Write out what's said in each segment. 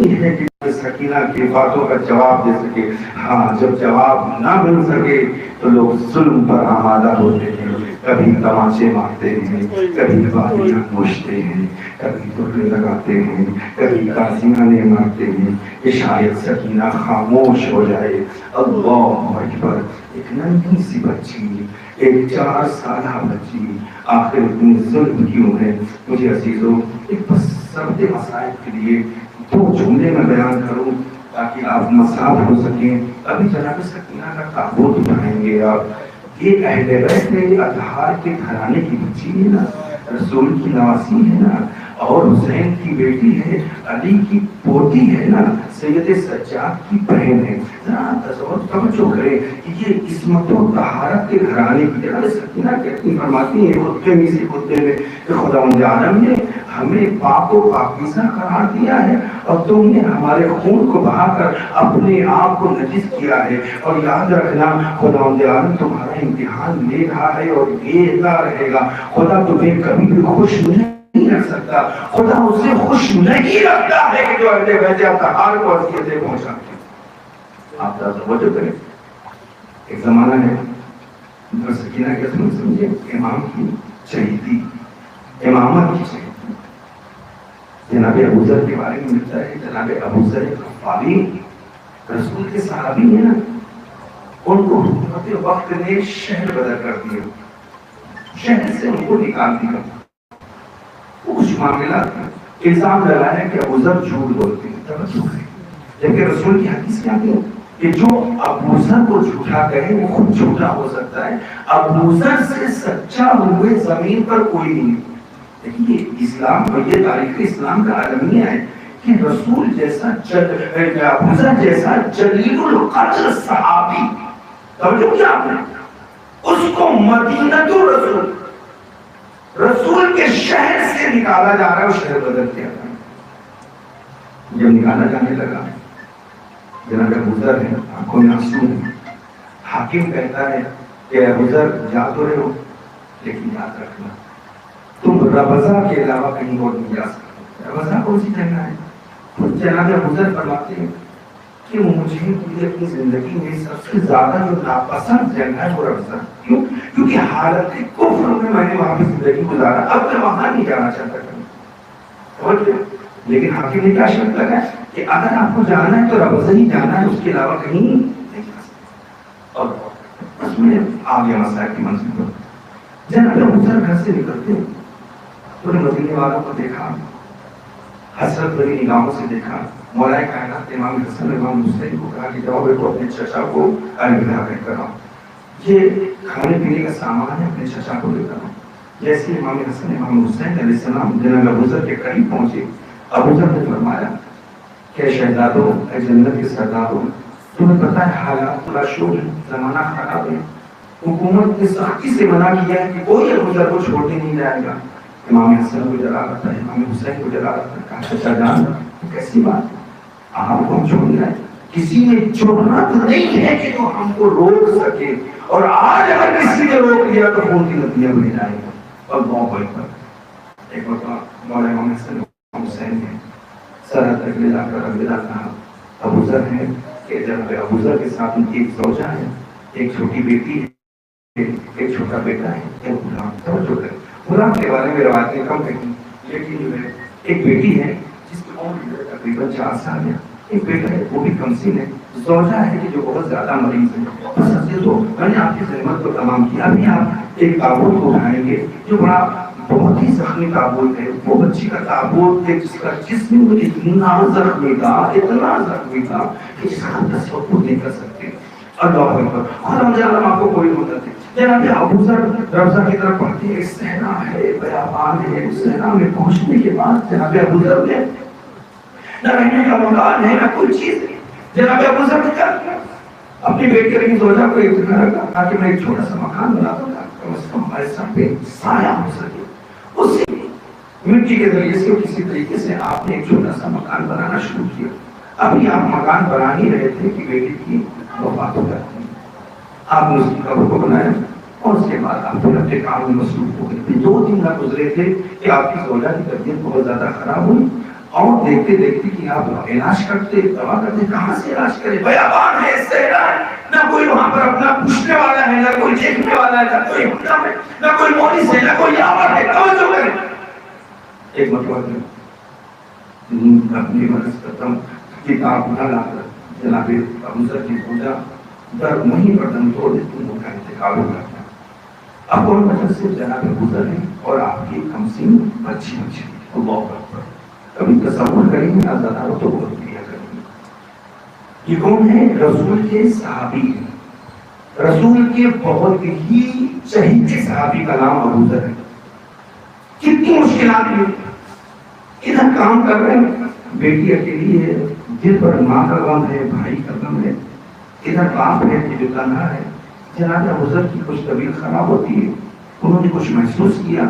نہیں ہے کہ سکینہ کی باتوں کا جواب دے سکے. ہاں جب جواب نہ مل سکے تو لوگ ظلم پر آمادہ ہوتے ہیں. کبھی تماچے مارتے ہیں, کبھی بالیاں نوچتے ہیں, کبھی دھرے لگاتے ہیں, کبھی قاضیانے مارتے ہیں کہ شاید سکینہ خاموش ہو جائے. اللہ اکبر. ایک ننھی سی بچی, ایک 4 سالہ بچی, آخر اتنی ظلم کیوں ہے؟ مجھے عزیزوں ایک بس سرد مسائل کے لیے 2 جملے میں بیان کروں تاکہ آپ مصاب ہو سکیں. ابھی جناب سکینہ کا تابوت اٹھائیں گے آپ. یہ اہل بیت ہے, اطہار کے گھرانے کی بچی ہے نا, رسول کی نواسی ہے نا, اور حسین کی بیٹی ہے, علی کی پوتی ہے نا, سید سجاد کی بہن ہے. ذرا تصور توجہ کریں کہ یہ عصمت و طہارت کے گھرانے کی جناب سکینہ کہتی فرماتی ہیں خطبے میں سے خطبے میں کہ خداوند عالم نے ہمیں پاک و پاکیزہ قرار دیا ہے اور تم نے ہمارے خون کو بہا کر اپنے آپ کو نجس کیا ہے. اور یاد رکھنا خداوند عالم تمہارا امتحان لے رہا ہے اور لیتا رہے گا. خدا تمہیں کبھی بھی خوش نہیں رکھ سکتا. خدا اسے خوش نہیں رکھتا ہے کہ جو اہل بیت اطہار کو اذیتیں پہنچاتے ہیں. آپ ذرا توجہ کریں. ایک زمانہ ہے سکینہ کے سمجھے امام کی شہیدی, امامت کی شہیدی. جناب ابوذر کے بارے میں ملتا ہے. جناب ابوذر غفاری رسول کے صحابی ہیں نا, ان کو حکومت وقت نے شہر بدل کر دیا, شہر سے ان کو نکال دیا. کچھ معاملات الزام لگایا کہ ابوذر جھوٹ بولتے ہیں, جبکہ رسول کی حدیث کیا ہے کہ جو ابوذر کو جھوٹا کہے وہ خود جھوٹا ہو سکتا ہے. ابوذر سے سچا ہوئے زمین پر کوئی نہیں. دیکھیے اسلام کو, یہ تاریخ اسلام کا المیہ ہے کہ رسول جیسا ابوذر جیسا جلیل القدر صحابی, توجہ کیا آپ نے, اس کو مدینہ رسول رسول کے شہر سے نکالا جا رہا ہے. وہ شہر بدل دیا تھا. جب نکالا جانے لگا, جناب ابوذر ہے, آنکھوں میں آنسو ہیں. حاکم کہتا ہے کہ ابوذر جا تو رہے ہو لیکن یاد رکھنا تم ربضہ کے علاوہ کہیں اور نہیں جا سکتے. ربضہ کون سی جگہ ہے؟ جناب ابوذر فرماتے ہیں کہ مجھے پوری اپنی زندگی میں سب سے زیادہ جو ناپسند جگہ ہے وہ ربضہ. کیوں؟ کیونکہ حالت کفر میں میں نے وہاں پہ زندگی گزارا, اب میں وہاں نہیں جانا چاہتا تھا. لیکن حاکم نے کیا شرط لگا کہ اگر آپ کو جانا ہے تو ربضہ ہی جانا ہے, اس کے علاوہ کہیں نہیں جا سکتے. اور اس میں آگے مسائل کی منزل پر جناب ابوذر گھر سے نکلتے ہیں, پورے مدینے والوں کو دیکھا, حسرت بھری نگاہوں سے دیکھا. مولا کائنات امام حسن امام حسین کو کہا کہ جاؤ بیٹو اپنے چچا کو الوداع کہہ کر آؤ, یہ کھانے پینے کا سامان ہے, اپنے چچا کو لے کر آؤ. جیسے امام حسن امام حسین علیہ السلام جناب ابوذر کے قریب پہنچے, ابوذر نے فرمایا کہ شہزادو, اے جنت کے سردارو, تمہیں پتہ ہے حالات بڑا شور ہے, زمانہ خراب ہے, حکومت نے سختی سے منع کیا ہے کہ کوئی ابوذر کو چھوڑنے نہیں جائے گا. امام حسن کو جلا رہتا ہے, امام حسین کو جلا رہتا ہے. کہا چچا جان کیسی بات ہے, آپ کو ہم چھوڑ رہے ہیں, کسی نے جرأت نہیں ہے کہ جو ہم کو روک سکے, اور آج اگر کسی نے روک لیا تو خون کی ندیاں بہ جائیں گے. اللہ اکبر. ایک مرتبہ مولا امام حسن امام حسین نے سرحد تک لے جا کر الوداع کہا. ابوذر ہے کہ جب ابوذر کے ساتھ ان کی ایک زوجہ ہے, ایک چھوٹی بیٹی ہے, ایک چھوٹا بیٹا ہے, ایک غلام. توجہ کریں, غلام کے بارے میں روایتیں کم کہیں, لیکن جو ہے ایک بیٹی ہے جس کی عمر تقریباً 4 سال ہے, ایک بیٹا ہے وہ بھی کمسن ہے, زوجہ ہے کہ جو بہت زیادہ مریض ہے. بس تو میں نے آپ کی خدمت کو تمام کیا. ابھی آپ ایک تابوت کو اٹھائیں گے جو بڑا بہت ہی زخمی تابوت ہے. وہ بچی کا تابوت ہے جس کا جسم اتنا زخمی تھا کہ جس کا تصور نہیں کر سکتے. اللہ اکبر. خدا جانم آپ کو کوئی مدد ہے. جناب ابوذر ربضہ کی طرف بڑھتے ہیں, صحرا ہے, بیابان ہے. اس صحرا میں پہنچنے کے بعد جناب ابوذر نے نہ رہنے کا مکان ہے نہ کوئی چیز نہیں. جناب ابوذر نے کیا کیا, اپنی بیٹی کی زوجہ کو اطلاع رکھا تاکہ میں ایک چھوٹا سا مکان بناتا تھا, کم از کم ہمارے سر پہ سایہ ہو سکے. اسی مٹی کے ذریعے سے کسی طریقے سے آپ نے ایک چھوٹا سا مکان بنانا شروع کیا. ابھی آپ مکان بنا ہی رہے تھے کہ بیٹی کی وفات ہو جاتی. آپ نے اس کی قبر کو بنایا اور اس کے بعد آپ پھر اپنے کام میں مصروف ہو گئے. 2 دن نہ گزرے تھے کہ آپ کی زوجہ کی طبیعت بہت زیادہ خراب ہوئی اور دیکھتے دیکھتے کہ آپ علاج کرتے دوا کرتے کہاں سے علاج کرے؟ بیابان ہے صحرا ہے، نہ کوئی وہاں پر اپنا پوچھنے والا ہے، نہ کوئی دیکھنے والا ہے، نہ کوئی حکم ہے، نہ کوئی مولوی ہے، نہ کوئی یاور ہے. توجہ کریں. ایک مرتبہ اپنی مرض ختم کتاب نہ لا کر جناب ابوذر کی پوجا در وہیں پر دم توڑ دیتے ان کا انتقال ہو جاتا ہے. اب کون وجہ سے جناب ابوذر ہے اور آپ کی کمسین بچی بچی. اللہ اکبر. کبھی تصور کریں گے آزاداروں تو بہت کیا کریں گے. یہ کون ہے؟ رسول کے صحابی ہیں. رسول کے بہت ہی چہیتے صحابی کا نام ابوذر ہے. کتنی مشکلات ہیں. ادھر کام کر رہے ہیں، بیٹی اکیلی ہے، دل پر ماں کا غم ہے، بھائی کا غم ہے. ادھر باپ ہے کہ جو تنہا ہے. جناب ابوذر کی کچھ طبیعت خراب ہوتی ہے. انہوں نے کچھ محسوس کیا،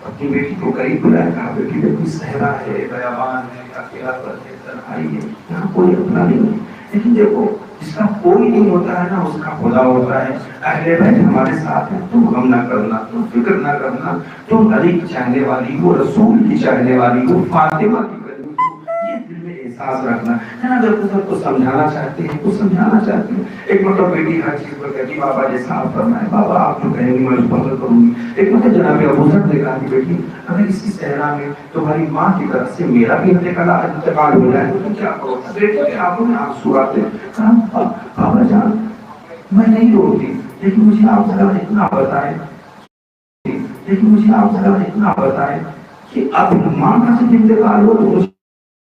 اپنی بیٹی کو قریب بلایا، کہا بیٹی دیکھو صحرا ہے، بیابان ہے، اکیلا پر ہے، تنہائی ہے، یہاں کوئی اپنا نہیں ہے. لیکن دیکھو جس کا کوئی نہیں ہوتا ہے نا اس کا خدا ہوتا ہے. اہل بیت ہمارے ساتھ ہیں، تم غم نہ کرنا، تم فکر نہ کرنا. تم علی کی چاہنے والی ہو، رسول کی چاہنے والی ہو، فاطمہ کی کرنی ہو، یہ دل میں احساس رکھنا. جناب ابوذر کو سمجھانا چاہتے ہیں، وہ سمجھانا چاہتے ہیں. ایک مرتبہ بیٹی ہر چیز پر کہتی بابا جیسا آپ فرمائے، بابا آپ جو کہیں گے میں اس پر کروں گی. ایک مرتبہ جناب ابوذر نے کہا کہ بیٹی اگر اسی صحرا میں تمہاری ماں کی طرف سے میرا بھی انتقال ہو جائے تو تم کیا کرو؟ بیٹی کے آنکھوں میں آنسو آتے. کہا بابا جان میں نہیں روتی، لیکن مجھے آپ ذرا اتنا بتائیں، لیکن مجھے آپ ذرا اتنا بتائیں کہ اب ماں کا جب انتقال ہو تو مجھے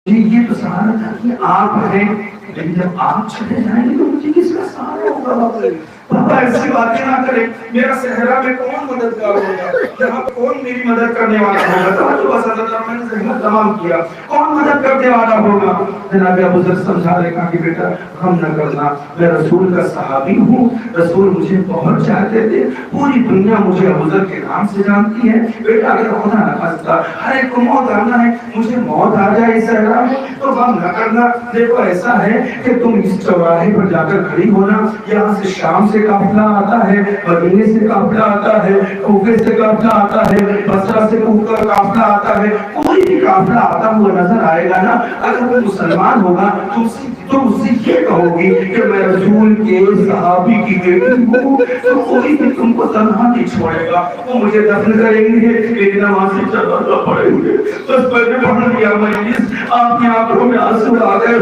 یہ تو سہارا تھا کہ آپ ہیں، لیکن جب آپ چلے جائیں گے تو مجھے کس کا سہارا ہوگا؟ بابا ایسی باتیں نہ کریں. میرا صحرا میں کون مددگار ہوگا؟ یہاں پہ کون میری مدد کرنے والا ہوگا؟ تو بس اللہ میں نے ذہن تمام کیا کون مدد کرنے والا ہوگا. جناب ابوذر سمجھا رہے کہا کہ بیٹا غم نہ کرنا، میں رسول کا صحابی ہوں، رسول مجھے بہت چاہتے تھے، پوری دنیا مجھے ابوذر کے نام سے جانتی ہے. بیٹا اگر خدا نہ خواستہ ہر ایک کو موت آنا ہے، مجھے موت آ جائے اس صحرا میں تو غم نہ کرنا. دیکھو ایسا ہے کہ تم اس چوراہے پر جا کر کھڑی ہونا، یہاں سے شام سے قافلہ آتا ہے، مدینے سے قافلہ آتا ہے، کوفے سے قافلہ آتا ہے، بصرہ سے قافلہ آتا ہے. کوئی بھی قافلہ آتا ہوا نظر آئے گا نا، اگر وہ مسلمان ہوگا تو اس سے یہ کہو گی کہ میں رسول کے صحابی کی بیٹی ہوں، تو کوئی بھی تم کو تنہا نہیں چھوڑے گا. وہ مجھے دفن کریں گے لیکن وہاں سے چلانا پڑیں گے. بس میں نے پڑھ لیا مجلس، آپ کی آنکھوں میں آنسو آ گئے.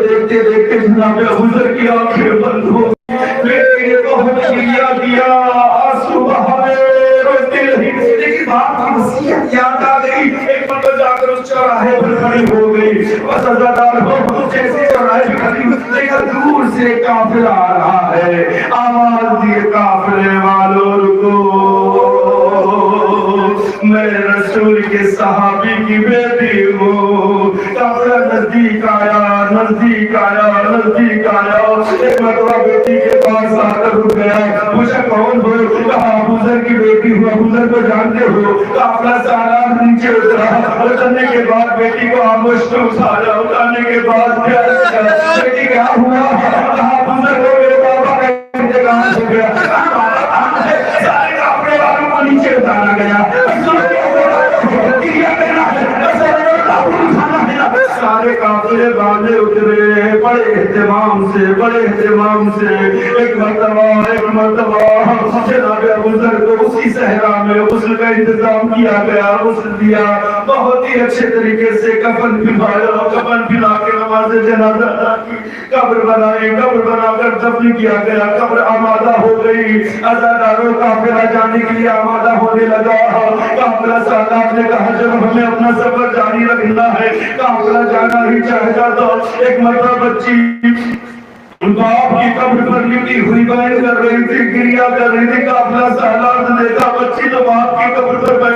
دیکھتے دیکھتے جناب ابوذر کی آنکھیں بند ہو بیٹی نے بہت گریا دیا، آنسو بہائے، روتے رہی. لیکن باپ کی وصیت یاد آ گئی. ایک مرتبہ جا کر اس چوراہے پر کھڑی ہو گئی. بس عزادار ہو جیسے چوراہے پر کھڑی ہوئی دیکھا دور سے قافلہ آ رہا ہے. آواز دیے قافلے والوں رکو، میں رسول کے صحابی کی بیٹی ہوں. قافلہ نزدیک آیا، نزدیک آیا، نزدیک آیا. ایک مرتبہ بیٹی کے پاس آ کر رک گیا. پوچھا کون ہو؟ کہا ابوذر کی بیٹی ہوں. ابوذر کو جانتے ہو؟ قافلہ سالار نیچے اترا. اترنے کے بعد بیٹی کو آموش میں اٹھایا. اٹھانے کے بعد کیا بیٹی کیا ہوا؟ کہا ابوذر کو میرے بابا کا انتقال ہو گیا. سارے قافلے والوں کو نیچے اتارا گیا. سارے قافلے والے اترے بڑے اہتمام سے، بڑے اہتمام سے. ایک مرتبہ جناب ابوذر کو اسی صحرا میں غسل کا انتظام کیا گیا. غسل دیا، بہت ہی اچھے طریقے سے کفن پھیلایا. کفن پھیلا کے نماز جنازہ کی. قبر بنائی، قبر بنا کر دفن کیا گیا. قبر آمادہ ہو گئی. عزاداروں قافلہ جانے کے لیے آمادہ ہونے لگا. قافلہ سالار نے کہا جب ہمیں اپنا سفر جاری رکھنا ہے، قافلہ جانا ہی چاہتا تھا. ایک مرتبہ بچی باپ کی قبر پر لٹی ہوئی بیان کر رہی تھی، گریا کر رہی تھی. قافلہ سالار نے دیکھا بچی تو باپ کی قبر پر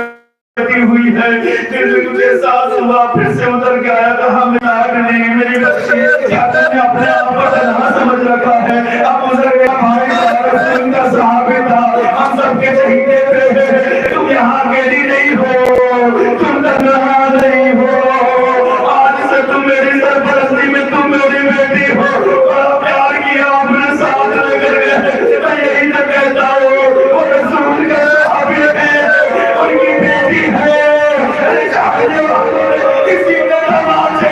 بیٹھی ہوئی ہے. پھر مجھے احساس ہوا، پھر سے اتر کے آیا. کہا میرا نہیں میری بچی، کیا تم نے اپنے آپ کو تنہا سمجھ رکھا ہے؟ ابوذر کا بھائی رسول کا صحابی تھا، ہم سب کے چہیتے تھے. تم یہاں اکیلی نہیں ہو، تم تنہا نہیں ہو. آج سے تم میری سرپرستی میں تم میری بیٹی ہو. بڑا پیار کیا آپ نے ساتھ لے کر گئے. میں یہی تو کہتا ہوں وہ رسول کا صحابی ہے، ان کی بیٹی ہے. چاہنے والوں نے کسی نے نماز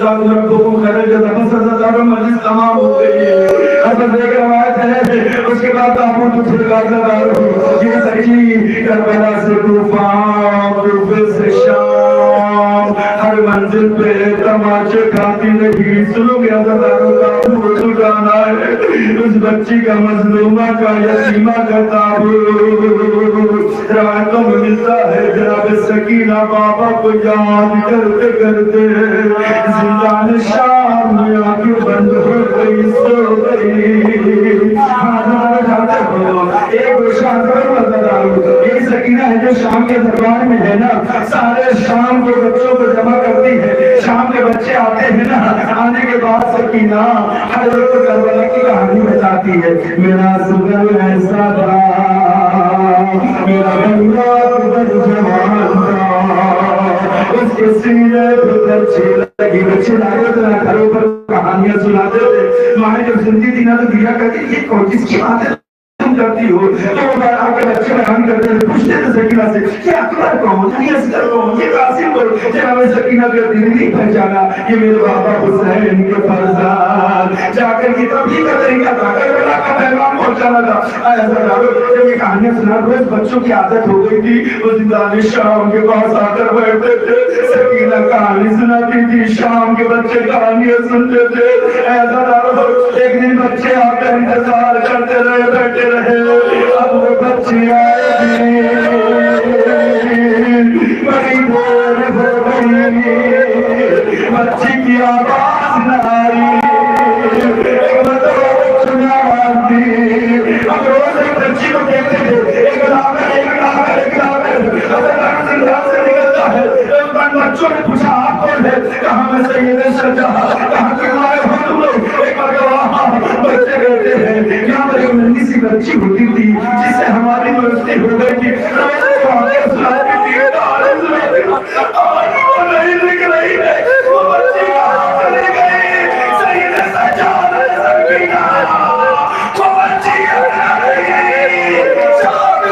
جزاکم ربکم خیر الجزا. بس ہزار مجلس تمام ہو گئی ہے. حضرت ایک روایت ہے اس کے بعد آپ تجھے گازدار ہو یہ سچی کربلا سے طوفان کوفے سے شام ہر منزل پہ تماچے کھاتی رہی. سنو گے ہزاروں کا فوٹو جانا ہے اس بچی کا مظلومہ کا یتیمہ کا تابوت. روایتوں میں ملتا ہے جناب سکینہ بابا کو یاد کرتے کرتے زندان شام میں آنکھیں بند ہو گئی سو گئی. ایک شام یہ سکینہ ہے جو شام کے دربار میں ہے نا سارے شام کے بچوں کو جمع کرتی ہے. شام کے بچے آتے ہیں نا آنے کے بعد سکینہ حضرت کربلا کی کہانی بتاتی ہے. میرا سگر ایسا تھا میرا بندہ جوان تھا اس کے سینے پہ اچھی لگی. بچے لائے تو گھروں پر کہانیاں سناتے تھے. ماں جب سنتی تھی نا تو دیا کرتی یہ کون کس کی بات ہے کرتی ہو تو وہ آ کر اچھے بیان کرتے ہیں. پوچھتے تھے سکینہ سے کہ اکبر کون یہ اصغر کون یہ قاسم کون. جناب سکینہ کرتی نہیں پہچانا یہ میرے بابا حسین کے فرزند. جا کر یہ تبھی کا طریقہ تھا کربلا کا پیغام پہنچانا تھا. ایسا ڈالو جب یہ کہانیاں سنا روز بچوں کی عادت ہو گئی تھی وہ زندان شام کے پاس آ کر بیٹھتے تھے. سکینہ کہانی سناتی تھی شام کے بچے کہانیاں سنتے تھے. ایسا ڈالو ایک دن بچے آ کر انتظار کرتے رہے بیٹھے رہے. اب وہ بچے آئے بڑی دیر ہو گئی بچی کی آواز نہ آئی. ایک مرتبہ سنا آتی اب روز ایک بچی کو کہتے تھے ایک لاغر ایک لاغر ایک لاغر. اگر زندان سے نکلتا ہے بچوں نے پوچھا آپ کون ہے کہاں میں سید شجاع کہاں کیوں آئے ہو تم لوگ. ایک بار بچے کہتے ہیں یہاں پر ایک ننھی سی بچی ہوتی تھی جس سے ہماری دوستی ہو گئی تھی. آج وہ نہیں دکھ رہی ہے وہ بچی کہاں چلی گئی. سید سجاد سکینہ وہ بچی کہاں چلی گئی. شام کے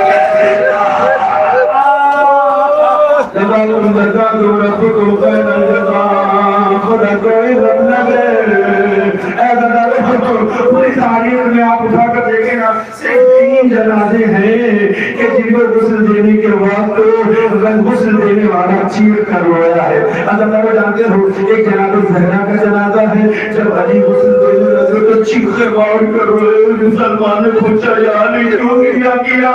جزاکم ربکم خیر الجزاء. خدا کوئی رب نہ دے. پوری تاریخ میں آپ اٹھا کر دیکھیں نا صرف 3 جنازے ہیں کہ جن کو غسل دینے کے وقت غسل دینے والا چیر کر رویا ہے. اللہ جانتے ہو ایک جناب زہرا کا جنازہ ہے. جب علی غسل دینے لگے تو چیخے مار کر روئے. سلمان نے پوچھا یا علی کیوں کیا.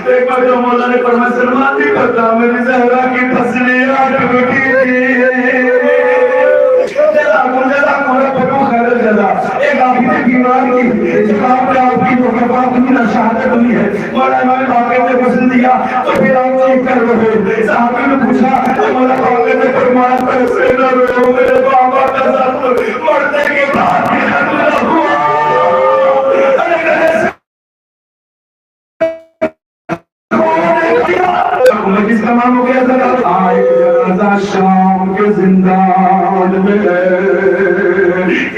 ایک بار جو مولا نے فرمایا سلمان نہیں پتا میری زہرا کی پسلیاں ٹوٹی تھی. ایک آپ نے بیمار کی جہاں پہ آپ کی مقابات کی شہادت ہوئی ہے مولا امام باقر نے غسل دیا تو پھر آپ چیک کر رہے. صحابی نے پوچھا مولا باقر نے فرمایا پیسے نہ رو میرے بابا کا ساتھ مرنے کے بعد بھی حملہ ہوا. کس کا نام ہو گیا تھا آئے جنازہ شام کے زندان میں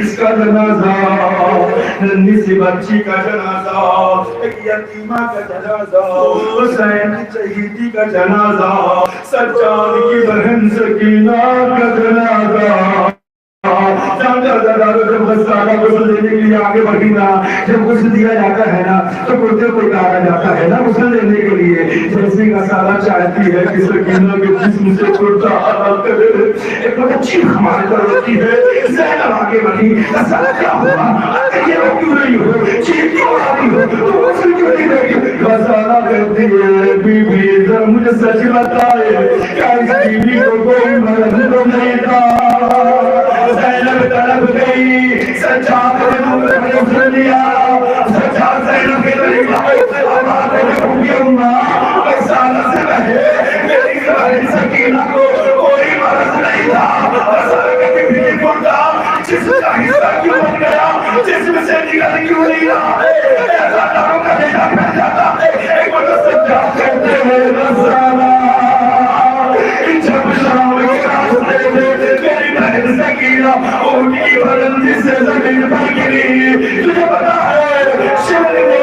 اس کا جنازہ ننھی سی بچی کا جنازہ ایک یتیمہ کا جنازہ حسین کی شہیدی کا جنازہ سجاد کی بہن سکینہ کا جنازہ. جب غسالہ غسل دینے کے لیے آگے بڑھی نا جب غسل دیا جاتا ہے نا تو کرتے کو اتارا جاتا ہے نا غسل دینے کے لیے. جیسے غسالہ چاہتی ہے کہ سکینہ کے جسم سے کرتا حلال کرے ایک بہت اچھی خمار کر ہوتی ہے. زینب آگے بڑھی غسالہ کیا ہوا یہ وہ کیوں نہیں ہو چیز کیوں آتی ہو تو غسل کیوں نہیں دے گی. غسالہ کہتی ہے بی بی ذرا مجھے سچ بتائے کیا اس بی بی کو کوئی مرض تو نہیں تھا. زینب طلب گئی سجاد نے غسل دیا. سجاد زینب کے قریب آئے آواز نے پوچھی اماں غسالہ سے کہے میری بہن سکینہ کو کوئی مرض نہیں تھا. غسالہ کہتی بھی پڑتا جسم کا حصہ کیوں بن گیا جسم سے نکل کیوں نہیں رہا ہے. ایسا داروں کا دینا پھیل جاتا ہے. ایک بڑا سجاد کہتے ہیں غسالہ جب شام کے راستے میں میری بہن سکینہ اونٹی بلندی سے زمین پر گری. تجھے پتا ہے شمر نے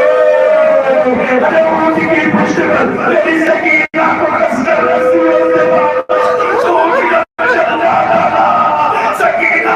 اونٹی کی پشت پر میری سکینہ کو کس کر رسول سے بات اونٹی کا چل جانا. سکینہ